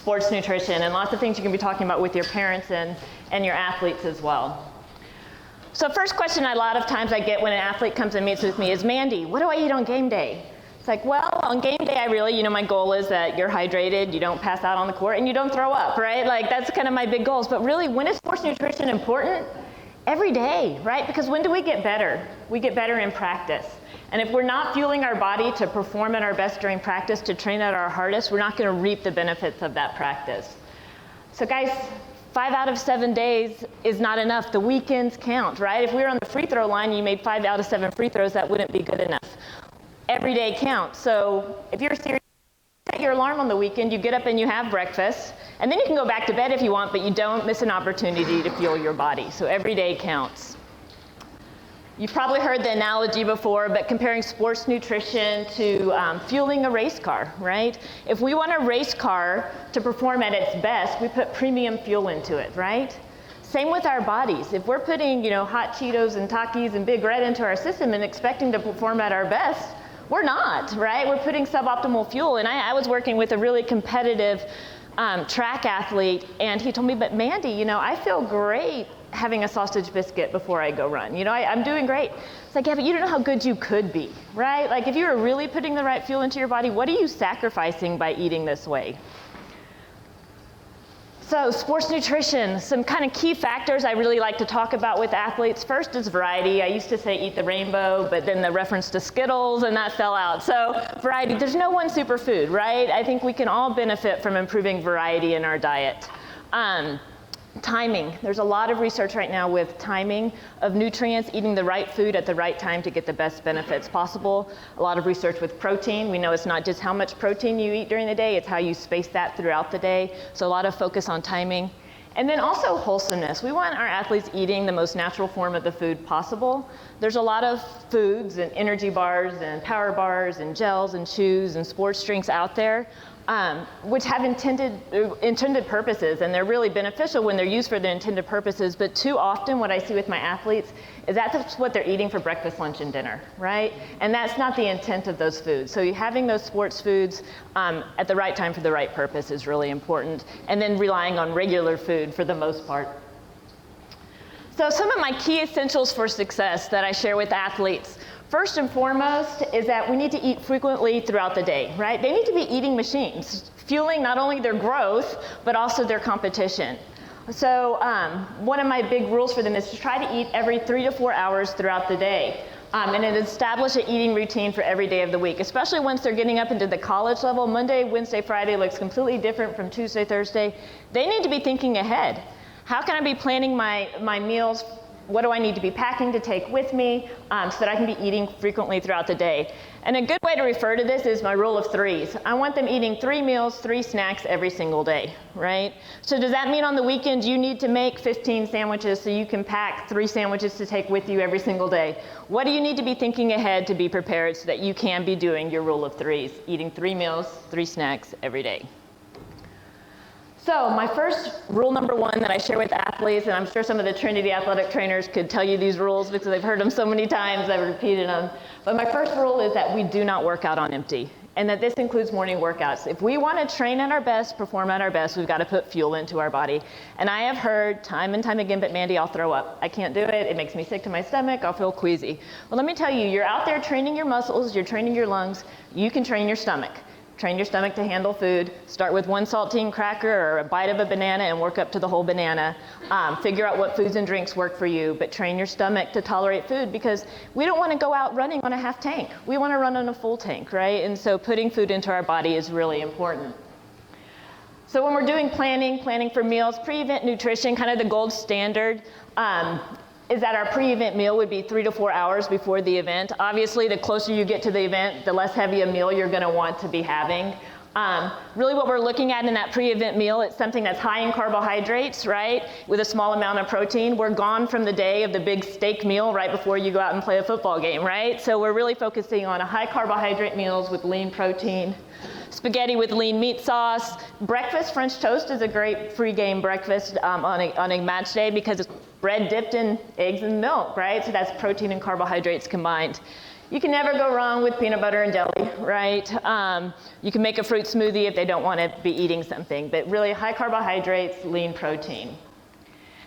sports nutrition and lots of things you can be talking about with your parents and your athletes as well. So first question a lot of times I get when an athlete comes and meets with me is, Mandy, what do I eat on game day? It's like, well, on game day, I really, my goal is that you're hydrated, you don't pass out on the court, and you don't throw up, right? Like, that's kind of my big goals. But really, when is sports nutrition important? Every day, right? Because when do we get better? We get better in practice. And if we're not fueling our body to perform at our best during practice, to train at our hardest, we're not going to reap the benefits of that practice. So guys, 5 out of 7 days is not enough. The weekends count, right? If we were on the free throw line, you made 5 out of 7 free throws, that wouldn't be good enough. Every day counts. So if you're serious, set your alarm on the weekend, you get up and you have breakfast, and then you can go back to bed if you want, but you don't miss an opportunity to fuel your body. So every day counts. You've probably heard the analogy before, but comparing sports nutrition to fueling a race car, right? If we want a race car to perform at its best, we put premium fuel into it, right? Same with our bodies. If we're putting, hot Cheetos and Takis and Big Red into our system and expecting to perform at our best, we're not, right? We're putting suboptimal fuel. And I was working with a really competitive track athlete, and he told me, but Mandy, I feel great having a sausage biscuit before I go run. I'm doing great. It's like, yeah, but you don't know how good you could be, right? Like, if you were really putting the right fuel into your body, what are you sacrificing by eating this way? So sports nutrition, some kind of key factors I really like to talk about with athletes. First is variety. I used to say eat the rainbow, but then the reference to Skittles and that fell out. So variety, there's no one superfood, right? I think we can all benefit from improving variety in our diet. Timing. There's a lot of research right now with timing of nutrients, eating the right food at the right time to get the best benefits possible. A lot of research with protein. We know it's not just how much protein you eat during the day, it's how you space that throughout the day. So a lot of focus on timing. And then also wholesomeness. We want our athletes eating the most natural form of the food possible. There's a lot of foods and energy bars and power bars and gels and chews and sports drinks out there which have intended purposes, and they're really beneficial when they're used for their intended purposes. But too often what I see with my athletes is that's what they're eating for breakfast, lunch, and dinner, right? And that's not the intent of those foods. So having those sports foods at the right time for the right purpose is really important, and then relying on regular food for the most part. So some of my key essentials for success that I share with athletes. First and foremost is that we need to eat frequently throughout the day, right? They need to be eating machines, fueling not only their growth, but also their competition. So one of my big rules for them is to try to eat every 3 to 4 hours throughout the day. And then establish an eating routine for every day of the week, especially once they're getting up into the college level. Monday, Wednesday, Friday looks completely different from Tuesday, Thursday. They need to be thinking ahead. How can I be planning my meals? What do I need to be packing to take with me so that I can be eating frequently throughout the day? And a good way to refer to this is my rule of threes. I want them eating 3 meals, 3 snacks every single day, right? So does that mean on the weekend you need to make 15 sandwiches so you can pack 3 sandwiches to take with you every single day? What do you need to be thinking ahead to be prepared so that you can be doing your rule of threes, eating 3 meals, 3 snacks every day? So my first rule number 1 that I share with athletes, and I'm sure some of the Trinity athletic trainers could tell you these rules because they've heard them so many times, I've repeated them. But my first rule is that we do not work out on empty, and that this includes morning workouts. If we want to train at our best, perform at our best, we've got to put fuel into our body. And I have heard time and time again, but Mandy, I'll throw up. I can't do it. It makes me sick to my stomach. I'll feel queasy. Well, let me tell you, you're out there training your muscles, you're training your lungs, you can train your stomach. Train your stomach to handle food. Start with 1 saltine cracker or a bite of a banana and work up to the whole banana. Figure out what foods and drinks work for you, but train your stomach to tolerate food, because we don't want to go out running on a half tank. We want to run on a full tank, right? And so putting food into our body is really important. So when we're doing planning for meals, pre-event nutrition, kind of the gold standard, is that our pre-event meal would be 3 to 4 hours before the event. Obviously, the closer you get to the event, the less heavy a meal you're gonna want to be having. Really what we're looking at in that pre-event meal, it's something that's high in carbohydrates, right? With a small amount of protein. We're gone from the day of the big steak meal right before you go out and play a football game, right? So we're really focusing on a high carbohydrate meals with lean protein. Spaghetti with lean meat sauce. Breakfast, French toast is a great pre-game breakfast on a match day because it's bread dipped in eggs and milk, right? So that's protein and carbohydrates combined. You can never go wrong with peanut butter and jelly, right? You can make a fruit smoothie if they don't want to be eating something, but really high carbohydrates, lean protein.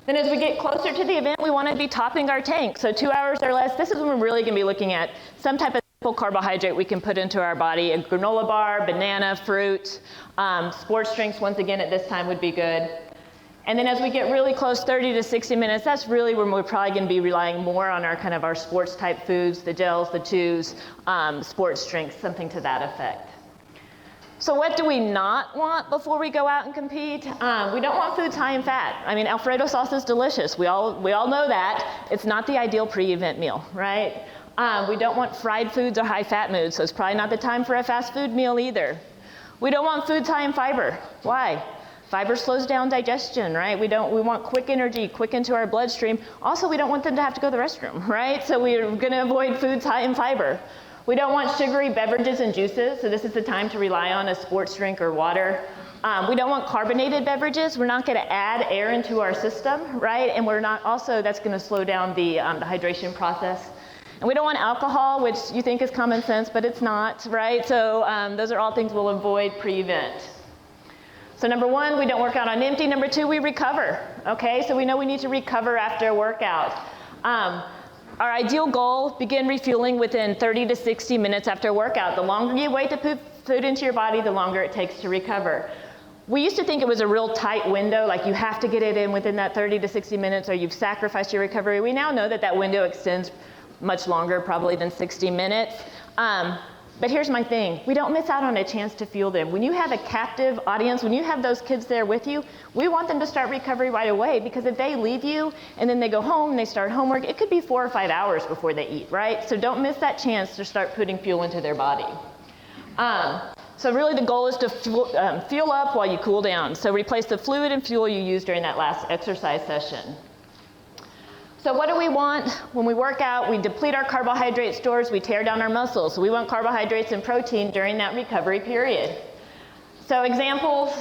Then as we get closer to the event, we want to be topping our tank. So 2 hours or less, this is when we're really going to be looking at some type of simple carbohydrate we can put into our body. A granola bar, banana, fruit, sports drinks, once again at this time would be good. And then as we get really close, 30 to 60 minutes, that's really when we're probably going to be relying more on our kind of our sports type foods, the gels, the chews, sports drinks, something to that effect. So what do we not want before we go out and compete? We don't want foods high in fat. I mean, Alfredo sauce is delicious. We all know that. It's not the ideal pre-event meal, right? We don't want fried foods or high fat foods, so it's probably not the time for a fast food meal either. We don't want foods high in fiber. Why? Fiber slows down digestion, right? We want quick energy, quick into our bloodstream. Also, we don't want them to have to go to the restroom, right? So we're going to avoid foods high in fiber. We don't want sugary beverages and juices, so this is the time to rely on a sports drink or water. We don't want carbonated beverages. We're not going to add air into our system, right? And we're not also, that's going to slow down the hydration process. And we don't want alcohol, which you think is common sense, but it's not, right? So those are all things we'll avoid pre-event. So number one, we don't work out on empty. Number two, we recover, okay? So we know we need to recover after a workout. Our ideal goal, begin refueling within 30 to 60 minutes after a workout. The longer you wait to put food into your body, the longer it takes to recover. We used to think it was a real tight window, like you have to get it in within that 30 to 60 minutes or you've sacrificed your recovery. We now know that that window extends much longer probably than 60 minutes. But here's my thing, we don't miss out on a chance to fuel them. When you have a captive audience, when you have those kids there with you, we want them to start recovery right away, because if they leave you and then they go home and they start homework, it could be 4 or 5 hours before they eat, right? So don't miss that chance to start putting fuel into their body. So really the goal is to fuel up while you cool down. So replace the fluid and fuel you used during that last exercise session. So what do we want when we work out? We deplete our carbohydrate stores, we tear down our muscles. So we want carbohydrates and protein during that recovery period. So examples,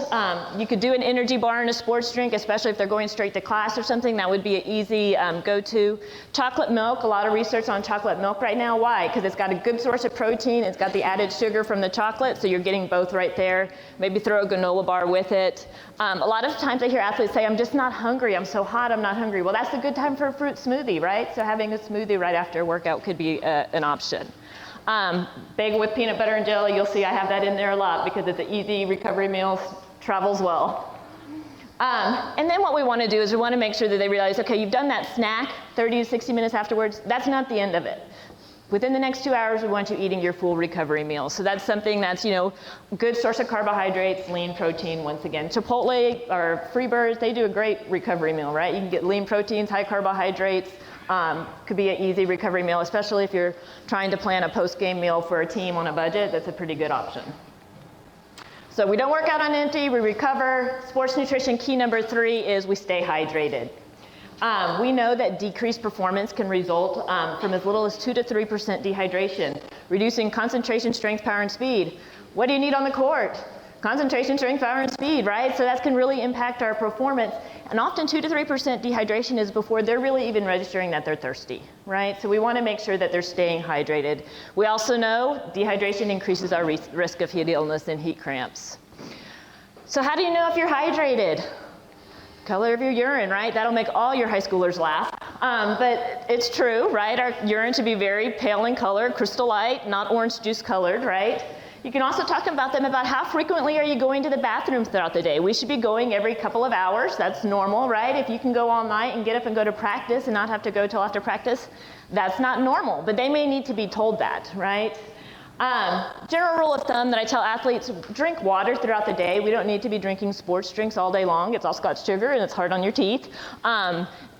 you could do an energy bar and a sports drink, especially if they're going straight to class or something. That would be an easy go-to. Chocolate milk, a lot of research on chocolate milk right now. Why? Because it's got a good source of protein. It's got the added sugar from the chocolate, so you're getting both right there. Maybe throw a granola bar with it. A lot of times I hear athletes say, I'm just not hungry. I'm so hot, I'm not hungry. Well, that's a good time for a fruit smoothie, right? So having a smoothie right after a workout could be an option. Bagel with peanut butter and jelly, you'll see I have that in there a lot because it's an easy recovery meal, travels well. And then what we want to do is we want to make sure that they realize, okay, you've done that snack 30 to 60 minutes afterwards. That's not the end of it. Within the next 2 hours, we want you eating your full recovery meal. So that's something that's, good source of carbohydrates, lean protein, once again. Chipotle or Freebirds, they do a great recovery meal, right? You can get lean proteins, high carbohydrates. Could be an easy recovery meal, especially if you're trying to plan a post-game meal for a team on a budget. That's a pretty good option. So we don't work out on empty, we recover. Sports nutrition key number 3 is we stay hydrated. We know that decreased performance can result from as little as 2 to 3% dehydration, reducing concentration, strength, power, and speed. What do you need on the court? Concentration, strength, power, and speed, right? So that can really impact our performance. And often 2 to 3% dehydration is before they're really even registering that they're thirsty, right? So we want to make sure that they're staying hydrated. We also know dehydration increases our risk of heat illness and heat cramps. So how do you know if you're hydrated? Color of your urine, right? That'll make all your high schoolers laugh. But it's true, right? Our urine should be very pale in color, crystal light, not orange juice colored, right? You can also talk about them about how frequently are you going to the bathroom throughout the day. We should be going every couple of hours. That's normal, right? If you can go all night and get up and go to practice and not have to go till after practice, that's not normal. But they may need to be told that, right? General rule of thumb that I tell athletes, drink water throughout the day. We don't need to be drinking sports drinks all day long. It's all got sugar and it's hard on your teeth.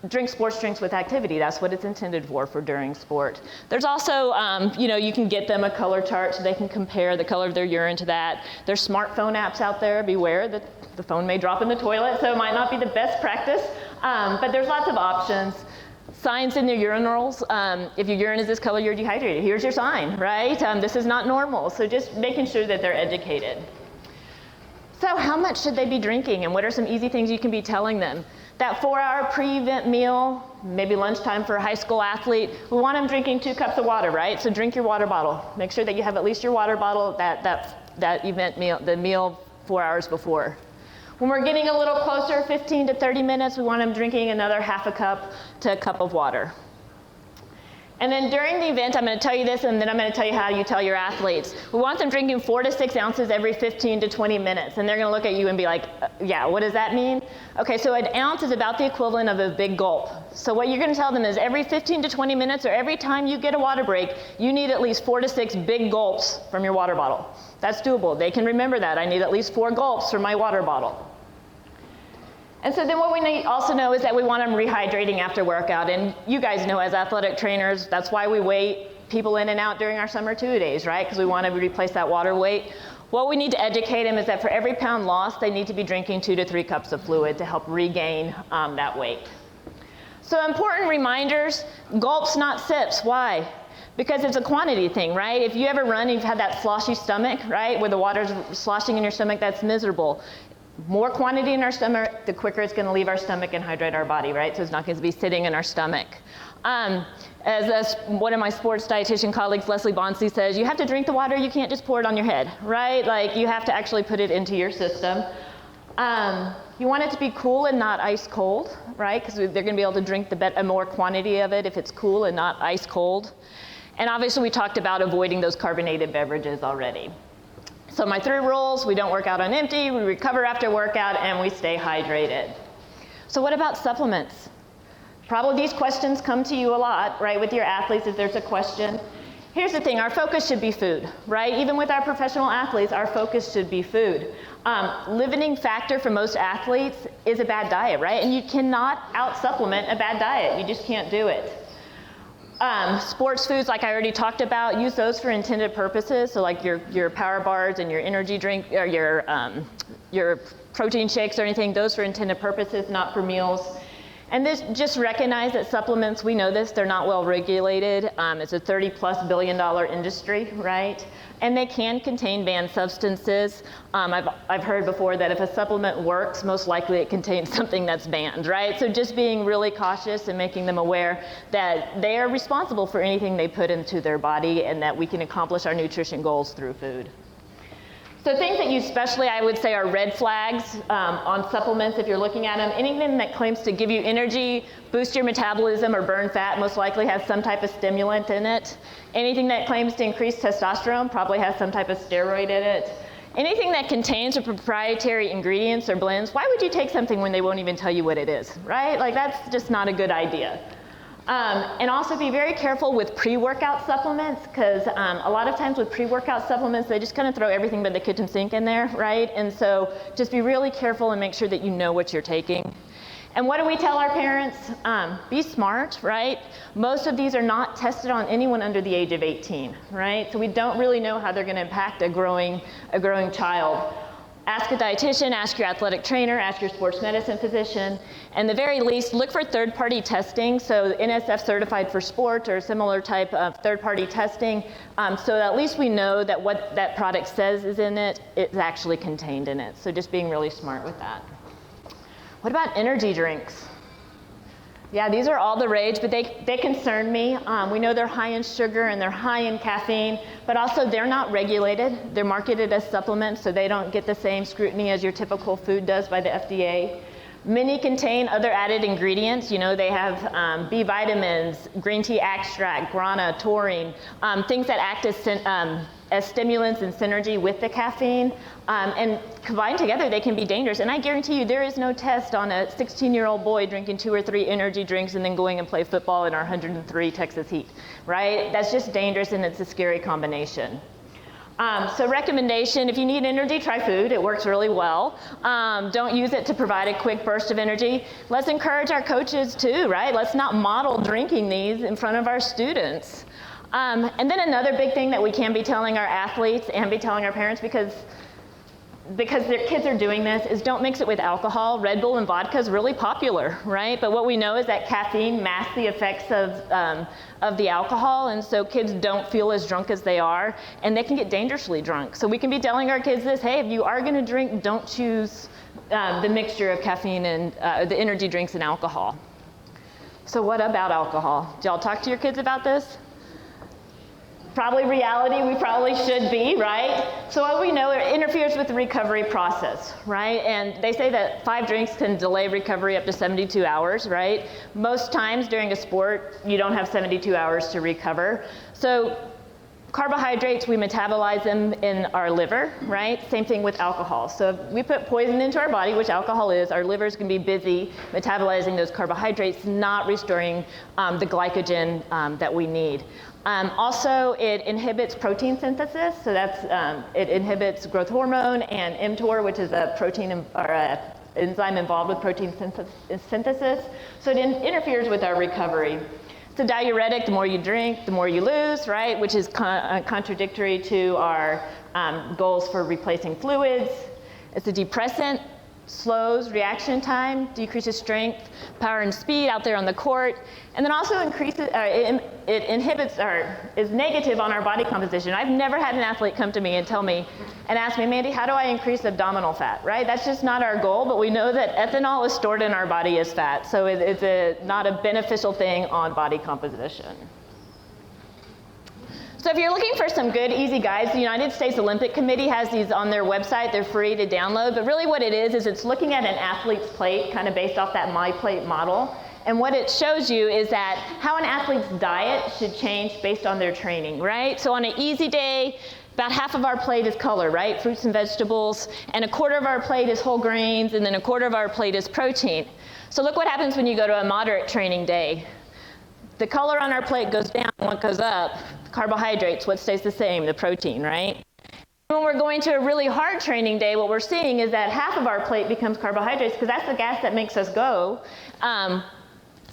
Drink sports drinks with activity. That's what it's intended for during sport. There's also, you can get them a color chart so they can compare the color of their urine to that. There's smartphone apps out there. Beware that the phone may drop in the toilet, so it might not be the best practice. But there's lots of options. Signs in their urinals. If your urine is this color, you're dehydrated. Here's your sign, right? This is not normal. So just making sure that they're educated. So how much should they be drinking, and what are some easy things you can be telling them? That 4-hour pre-event meal, maybe lunchtime for a high school athlete, we want them drinking 2 cups of water, right? So drink your water bottle. Make sure that you have at least your water bottle that event meal, the meal 4 hours before. When we're getting a little closer, 15 to 30 minutes, we want them drinking another half a cup to a cup of water. And then during the event, I'm going to tell you this, and then I'm going to tell you how you tell your athletes. We want them drinking 4 to 6 ounces every 15 to 20 minutes. And they're going to look at you and be like, yeah, what does that mean? Okay, so an ounce is about the equivalent of a big gulp. So what you're going to tell them is every 15 to 20 minutes, or every time you get a water break, you need at least 4 to 6 big gulps from your water bottle. That's doable. They can remember that. I need at least 4 gulps from my water bottle. And so then what we also know is that we want them rehydrating after workout. And you guys know as athletic trainers, that's why we weigh people in and out during our summer 2-a-days, right? Because we want to replace that water weight. What we need to educate them is that for every pound lost, they need to be drinking 2 to 3 cups of fluid to help regain that weight. So important reminders, gulps, not sips. Why? Because it's a quantity thing, right? If you ever run and you've had that sloshy stomach, right, where the water's sloshing in your stomach, that's miserable. More quantity in our stomach, the quicker it's going to leave our stomach and hydrate our body, right? So it's not going to be sitting in our stomach. As one of my sports dietitian colleagues, Leslie Bonsi, says, you have to drink the water, you can't just pour it on your head, right? Like, you have to actually put it into your system. You want it to be cool and not ice cold, right? Because they're going to be able to drink a more quantity of it if it's cool and not ice cold. And obviously we talked about avoiding those carbonated beverages already. So my 3 rules: we don't work out on empty, we recover after workout, and we stay hydrated. So what about supplements? Probably these questions come to you a lot, right, with your athletes if there's a question. Here's the thing, our focus should be food, right? Even with our professional athletes, our focus should be food. Limiting factor for most athletes is a bad diet, right? And you cannot out-supplement a bad diet. You just can't do it. Sports foods, like I already talked about, use those for intended purposes. So like your power bars and your energy drink, or your protein shakes or anything, those for intended purposes, not for meals. And this, just recognize that supplements, we know this, they're not well regulated. It's a $30+ billion industry, right? And they can contain banned substances. I've heard before that if a supplement works, most likely it contains something that's banned, right? So just being really cautious and making them aware that they are responsible for anything they put into their body, and that we can accomplish our nutrition goals through food. So things that you especially, I would say, are red flags on supplements if you're looking at them. Anything that claims to give you energy, boost your metabolism, or burn fat most likely has some type of stimulant in it. Anything that claims to increase testosterone probably has some type of steroid in it. Anything that contains proprietary ingredients or blends, why would you take something when they won't even tell you what it is, right? Like, that's just not a good idea. And also be very careful with pre-workout supplements, because a lot of times with pre-workout supplements, they just kind of throw everything but the kitchen sink in there, right? And so just be really careful and make sure that you know what you're taking. And what do we tell our parents? Be smart, right? Most of these are not tested on anyone under the age of 18, right? So we don't really know how they're going to impact a growing child. Ask a dietitian, ask your athletic trainer, ask your sports medicine physician, and the very least, look for third-party testing, so NSF certified for sport or similar type of third-party testing, so that at least we know that what that product says is in it is actually contained in it. So just being really smart with that. What about energy drinks? Yeah, these are all the rage, but they concern me. We know they're high in sugar and they're high in caffeine, but also they're not regulated. They're marketed as supplements, so they don't get the same scrutiny as your typical food does by the FDA. Many contain other added ingredients. You know, they have B vitamins, green tea extract, guarana, taurine, things that act as stimulants in synergy with the caffeine. And combined together, they can be dangerous. And I guarantee you, there is no test on a 16-year-old boy drinking 2 or 3 energy drinks and then going and play football in our 103 Texas heat, right? That's just dangerous, and it's a scary combination. So recommendation, if you need energy, try food. It works really well. Don't use it to provide a quick burst of energy. Let's encourage our coaches too, right? Let's not model drinking these in front of our students. And then another big thing that we can be telling our athletes and be telling our parents, because because their kids are doing this, is don't mix it with alcohol. Red Bull and vodka is really popular, right? But what we know is that caffeine masks the effects of the alcohol, and so kids don't feel as drunk as they are, and they can get dangerously drunk. So we can be telling our kids this: hey, if you are going to drink, don't choose the mixture of caffeine and the energy drinks and alcohol. So what about alcohol? Did y'all talk to your kids about this? Probably reality, we probably should be, right? So what we know, it interferes with the recovery process, right? And they say that 5 drinks can delay recovery up to 72 hours, right? Most times during a sport, you don't have 72 hours to recover. So carbohydrates, we metabolize them in our liver, right? Same thing with alcohol. So if we put poison into our body, which alcohol is, our livers can be busy metabolizing those carbohydrates, not restoring the glycogen that we need. Also, it inhibits protein synthesis, so that's it inhibits growth hormone and mTOR, which is a protein or a enzyme involved with protein synthesis. So it interferes with our recovery. It's a diuretic. The more you drink, the more you lose, right? Which is contradictory to our goals for replacing fluids. It's a depressant. Slows reaction time, decreases strength, power, and speed out there on the court, and then also increases, it inhibits or is negative on our body composition. I've never had an athlete come to me and tell me and ask me, Mandy, how do I increase abdominal fat, right? That's just not our goal, but we know that ethanol is stored in our body as fat, so it's not a beneficial thing on body composition. So if you're looking for some good, easy guides, the United States Olympic Committee has these on their website. They're free to download, but really what it is it's looking at an athlete's plate, kind of based off that My Plate model. And what it shows you is that how an athlete's diet should change based on their training, right? So on an easy day, about half of our plate is color, right? Fruits and vegetables, and a quarter of our plate is whole grains, and then a quarter of our plate is protein. So look what happens when you go to a moderate training day. The color on our plate goes down, what goes up? Carbohydrates, what stays the same? The protein, right? When we're going to a really hard training day, what we're seeing is that half of our plate becomes carbohydrates because that's the gas that makes us go.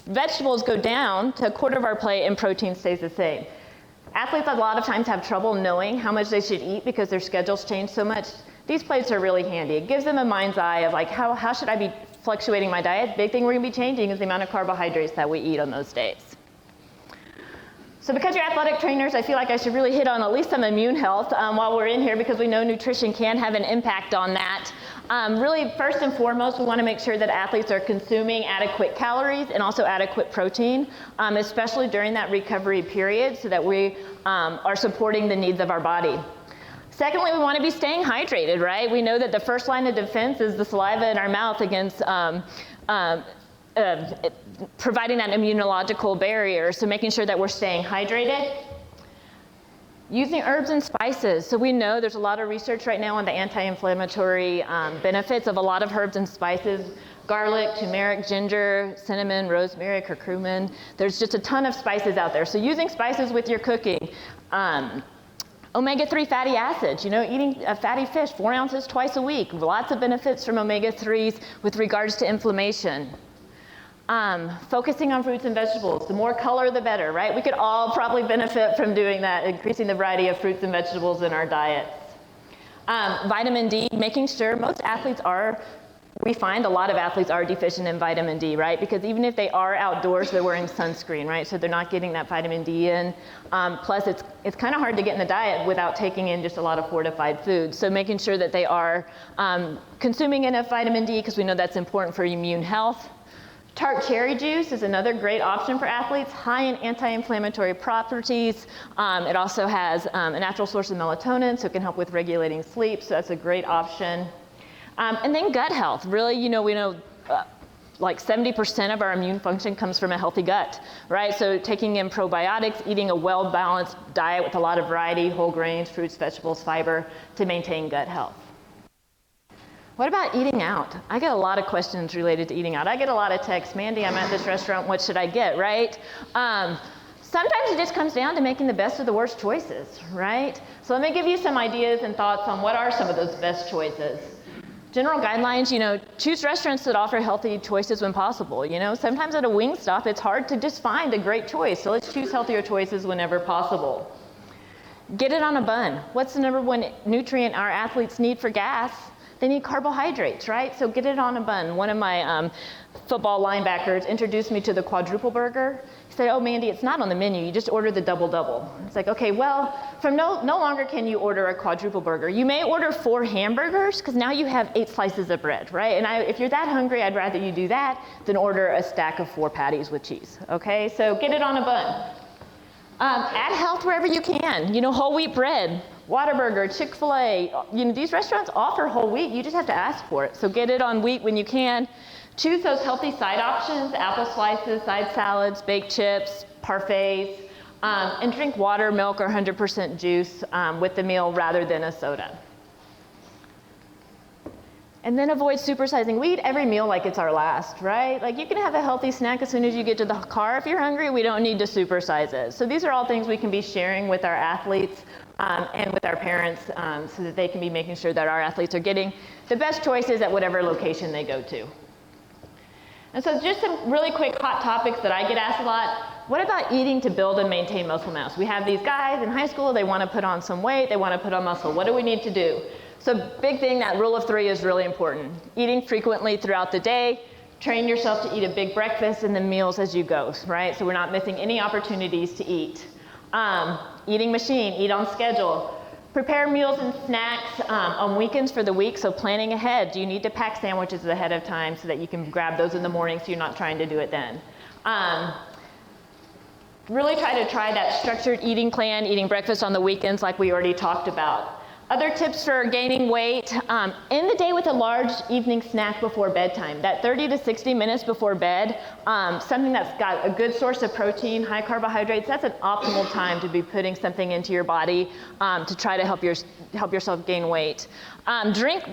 Vegetables go down to a quarter of our plate and protein stays the same. Athletes a lot of times have trouble knowing how much they should eat because their schedules change so much. These plates are really handy. It gives them a mind's eye of like, how should I be fluctuating my diet? Big thing we're gonna be changing is the amount of carbohydrates that we eat on those days. So because you're athletic trainers, I feel like I should really hit on at least some immune health while we're in here because we know nutrition can have an impact on that. Really, first and foremost, we want to make sure that athletes are consuming adequate calories and also adequate protein, especially during that recovery period so that we are supporting the needs of our body. Secondly, we want to be staying hydrated, right? We know that the first line of defense is the saliva in our mouth against providing that immunological barrier, so making sure that we're staying hydrated. Using herbs and spices. So we know there's a lot of research right now on the anti-inflammatory benefits of a lot of herbs and spices. Garlic, turmeric, ginger, cinnamon, rosemary, curcumin. There's just a ton of spices out there. So using spices with your cooking. Omega-3 fatty acids, eating a fatty fish, 4 ounces twice a week. Lots of benefits from omega-3s with regards to inflammation. Focusing on fruits and vegetables. The more color, the better, right? We could all probably benefit from doing that, increasing the variety of fruits and vegetables in our diets. Vitamin D, making sure most athletes we find a lot of athletes are deficient in vitamin D, right? Because even if they are outdoors, they're wearing sunscreen, right? So they're not getting that vitamin D in. Plus, it's kind of hard to get in the diet without taking in just a lot of fortified foods. So making sure that they are consuming enough vitamin D because we know that's important for immune health. Tart cherry juice is another great option for athletes, high in anti-inflammatory properties. It also has a natural source of melatonin, so it can help with regulating sleep, so that's a great option. And then gut health. Really, we know like 70% of our immune function comes from a healthy gut, right? So taking in probiotics, eating a well-balanced diet with a lot of variety, whole grains, fruits, vegetables, fiber, to maintain gut health. What about eating out? I get a lot of questions related to eating out. I get a lot of texts, Mandy, I'm at this restaurant, what should I get, right? Sometimes it just comes down to making the best of the worst choices, right? So let me give you some ideas and thoughts on what are some of those best choices. General guidelines, choose restaurants that offer healthy choices when possible. Sometimes at a Wingstop, it's hard to just find a great choice, so let's choose healthier choices whenever possible. Get it on a bun. What's the number one nutrient our athletes need for gas? they need carbohydrates, right? So get it on a bun. One of my football linebackers introduced me to the quadruple burger. He said, oh, Mandy, it's not on the menu. You just order the double-double. It's like, okay, well, from no longer can you order a quadruple burger. You may order 4 hamburgers because now you have 8 slices of bread, right? And if you're that hungry, I'd rather you do that than order a stack of 4 patties with cheese, okay? So get it on a bun. Add health wherever you can. You know, whole wheat bread, Whataburger, Chick-fil-A. You know, these restaurants offer whole wheat. You just have to ask for it. So get it on wheat when you can. Choose those healthy side options, apple slices, side salads, baked chips, parfaits, and drink water, milk, or 100% juice with the meal rather than a soda. And then avoid supersizing. We eat every meal like it's our last, right? Like you can have a healthy snack as soon as you get to the car if you're hungry. We don't need to supersize it. So these are all things we can be sharing with our athletes and with our parents so that they can be making sure that our athletes are getting the best choices at whatever location they go to. And so just some really quick hot topics that I get asked a lot. What about eating to build and maintain muscle mass? We have these guys in high school, they want to put on some weight, they want to put on muscle. What do we need to do? So big thing, that rule of 3 is really important. Eating frequently throughout the day, train yourself to eat a big breakfast and then meals as you go, right? So we're not missing any opportunities to eat. Eating machine, eat on schedule. Prepare meals and snacks on weekends for the week, so planning ahead. Do you need to pack sandwiches ahead of time so that you can grab those in the morning so you're not trying to do it then? Really try that structured eating plan, eating breakfast on the weekends like we already talked about. Other tips for gaining weight, end the day with a large evening snack before bedtime. That 30 to 60 minutes before bed, something that's got a good source of protein, high carbohydrates, that's an optimal time to be putting something into your body to try to help yourself gain weight. Drink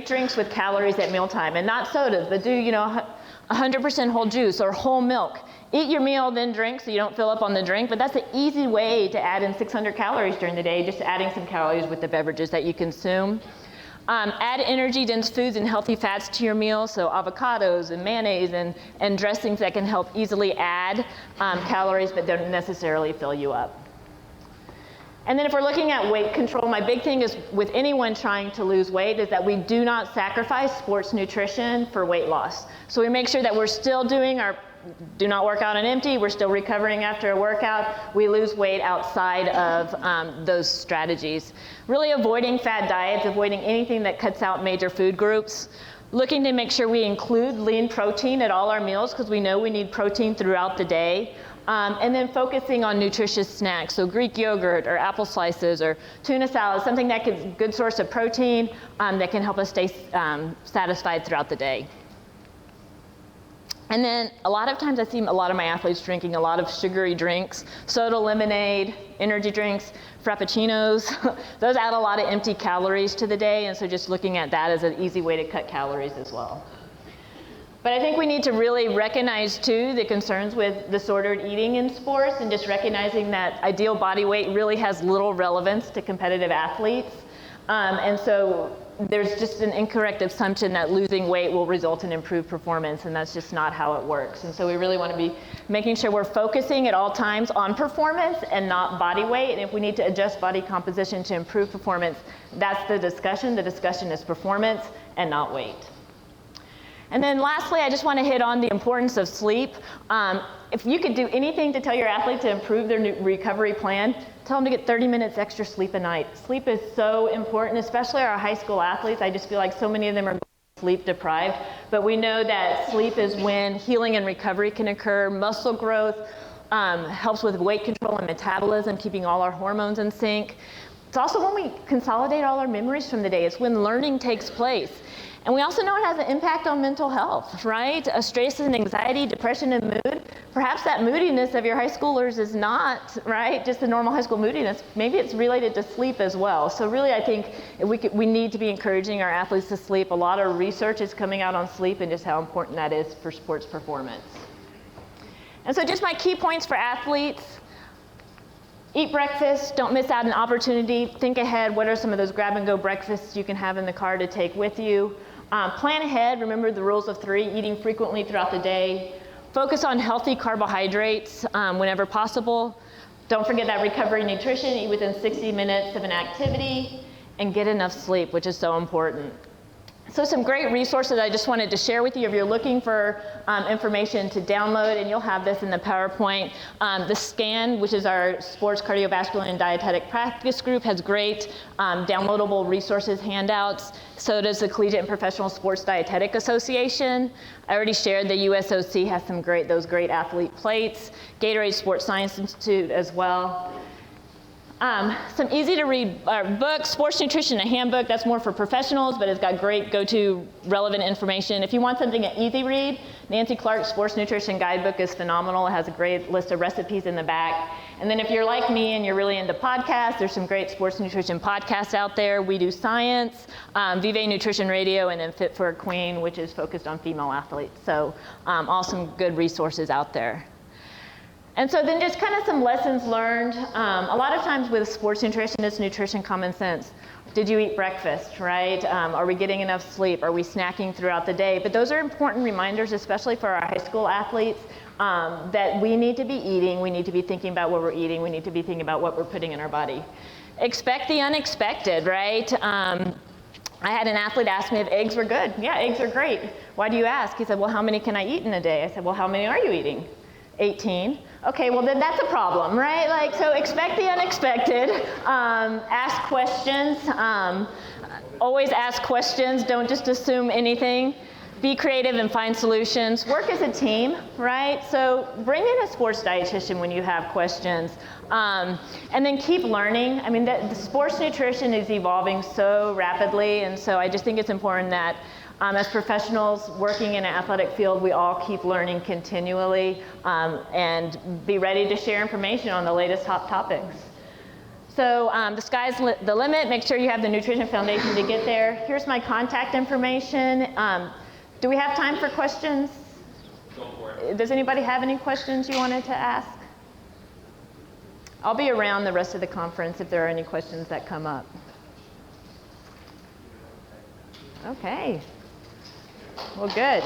drinks with calories at mealtime, and not sodas, but do 100% whole juice or whole milk. Eat your meal, then drink so you don't fill up on the drink, but that's an easy way to add in 600 calories during the day, just adding some calories with the beverages that you consume. Add energy-dense foods and healthy fats to your meal, so avocados and mayonnaise and dressings that can help easily add calories but don't necessarily fill you up. And then if we're looking at weight control, my big thing is with anyone trying to lose weight is that we do not sacrifice sports nutrition for weight loss. So we make sure that we're still doing do not work out on empty, we're still recovering after a workout, we lose weight outside of those strategies. Really avoiding fad diets, avoiding anything that cuts out major food groups. Looking to make sure we include lean protein at all our meals because we know we need protein throughout the day. And then focusing on nutritious snacks, so Greek yogurt or apple slices or tuna salad, something that is a good source of protein that can help us stay satisfied throughout the day. And then a lot of times I see a lot of my athletes drinking a lot of sugary drinks, soda, lemonade, energy drinks, frappuccinos. Those add a lot of empty calories to the day, and so just looking at that as an easy way to cut calories as well. But I think we need to really recognize too the concerns with disordered eating in sports and just recognizing that ideal body weight really has little relevance to competitive athletes. And so there's just an incorrect assumption that losing weight will result in improved performance, and that's just not how it works. And so we really want to be making sure we're focusing at all times on performance and not body weight. And if we need to adjust body composition to improve performance, that's the discussion. The discussion is performance and not weight. And then lastly, I just want to hit on the importance of sleep. If you could do anything to tell your athlete to improve their recovery plan, tell them to get 30 minutes extra sleep a night. Sleep is so important, especially our high school athletes. I just feel like so many of them are sleep deprived. But we know that sleep is when healing and recovery can occur. Muscle growth helps with weight control and metabolism, keeping all our hormones in sync. It's also when we consolidate all our memories from the day. It's when learning takes place. And we also know it has an impact on mental health, right? Stress and anxiety, depression and mood. Perhaps that moodiness of your high schoolers is not, right, just the normal high school moodiness. Maybe it's related to sleep as well. So really, I think we need to be encouraging our athletes to sleep. A lot of research is coming out on sleep and just how important that is for sports performance. And so just my key points for athletes. Eat breakfast, don't miss out on an opportunity. Think ahead, what are some of those grab-and-go breakfasts you can have in the car to take with you? Plan ahead, remember the rules of 3, eating frequently throughout the day. Focus on healthy carbohydrates whenever possible. Don't forget that recovery nutrition, eat within 60 minutes of an activity. and get enough sleep, which is so important. So some great resources I just wanted to share with you if you're looking for information to download, and you'll have this in the PowerPoint. The SCAN, which is our Sports Cardiovascular and Dietetic Practice Group, has great downloadable resources, handouts. So does the Collegiate and Professional Sports Dietetic Association. I already shared the USOC has those great athlete plates. Gatorade Sports Science Institute as well. Some easy to read books, Sports Nutrition, a handbook, that's more for professionals, but it's got great go-to relevant information. If you want something an easy read, Nancy Clark's Sports Nutrition Guidebook is phenomenal. It has a great list of recipes in the back. And then if you're like me and you're really into podcasts, there's some great sports nutrition podcasts out there. We Do Science, Vive Nutrition Radio, and then Fit for a Queen, which is focused on female athletes. So all some good resources out there. And so then just kind of some lessons learned. A lot of times with sports nutrition, it's nutrition common sense. Did you eat breakfast, right? Are we getting enough sleep? Are we snacking throughout the day? But those are important reminders, especially for our high school athletes, that we need to be eating. We need to be thinking about what we're eating. We need to be thinking about what we're putting in our body. Expect the unexpected, right? I had an athlete ask me if eggs were good. Yeah, eggs are great. Why do you ask? He said, well, how many can I eat in a day? I said, well, how many are you eating? 18. Okay, well then that's a problem, right? Like, so expect the unexpected, ask questions, always ask questions, don't just assume anything. Be creative and find solutions. Work as a team, right? So bring in a sports dietitian when you have questions. And then keep learning. I mean, the sports nutrition is evolving so rapidly, and so I just think it's important that as professionals working in an athletic field, we all keep learning continually and be ready to share information on the latest hot topics. So the sky's the limit. Make sure you have the Nutrition Foundation to get there. Here's my contact information. Do we have time for questions? Go for it. Does anybody have any questions you wanted to ask? I'll be around the rest of the conference if there are any questions that come up. Okay. Well, good.